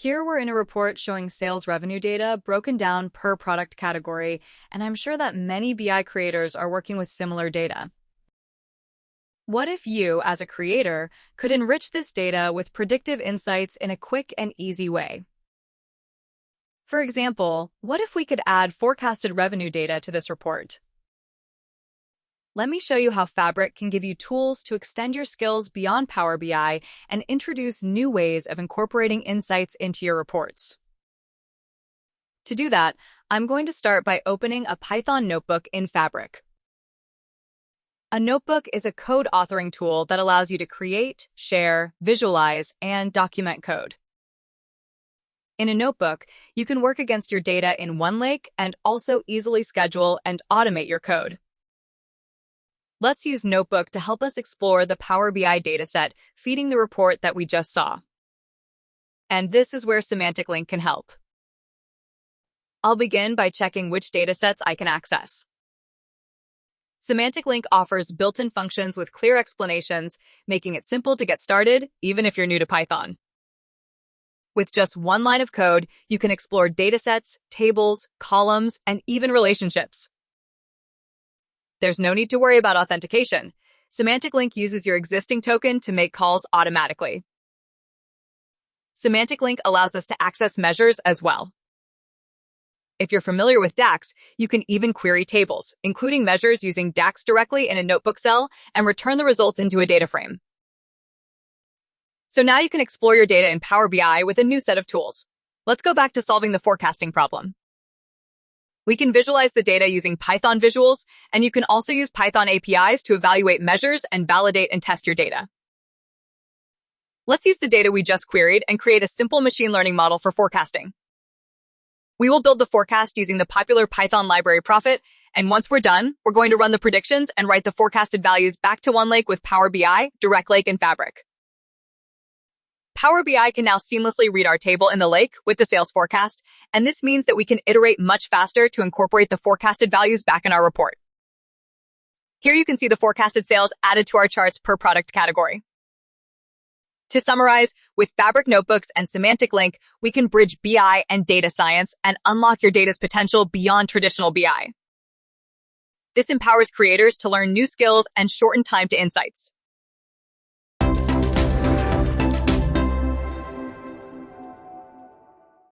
Here we're in a report showing sales revenue data broken down per product category, and I'm sure that many BI creators are working with similar data. What if you, as a creator, could enrich this data with predictive insights in a quick and easy way? For example, what if we could add forecasted revenue data to this report? Let me show you how Fabric can give you tools to extend your skills beyond Power BI and introduce new ways of incorporating insights into your reports. To do that, I'm going to start by opening a Python notebook in Fabric. A notebook is a code authoring tool that allows you to create, share, visualize, and document code. In a notebook, you can work against your data in OneLake and also easily schedule and automate your code. Let's use Notebook to help us explore the Power BI dataset feeding the report that we just saw. And this is where Semantic Link can help. I'll begin by checking which datasets I can access. Semantic Link offers built-in functions with clear explanations, making it simple to get started, even if you're new to Python. With just one line of code, you can explore datasets, tables, columns, and even relationships. There's no need to worry about authentication. Semantic Link uses your existing token to make calls automatically. Semantic Link allows us to access measures as well. If you're familiar with DAX, you can even query tables, including measures using DAX directly in a notebook cell and return the results into a data frame. So now you can explore your data in Power BI with a new set of tools. Let's go back to solving the forecasting problem. We can visualize the data using Python visuals, and you can also use Python APIs to evaluate measures and validate and test your data. Let's use the data we just queried and create a simple machine learning model for forecasting. We will build the forecast using the popular Python library Profit, and once we're done, we're going to run the predictions and write the forecasted values back to OneLake with Power BI, Direct Lake, and Fabric. Power BI can now seamlessly read our table in the lake with the sales forecast, and this means that we can iterate much faster to incorporate the forecasted values back in our report. Here you can see the forecasted sales added to our charts per product category. To summarize, with Fabric Notebooks and Semantic Link, we can bridge BI and data science and unlock your data's potential beyond traditional BI. This empowers creators to learn new skills and shorten time to insights.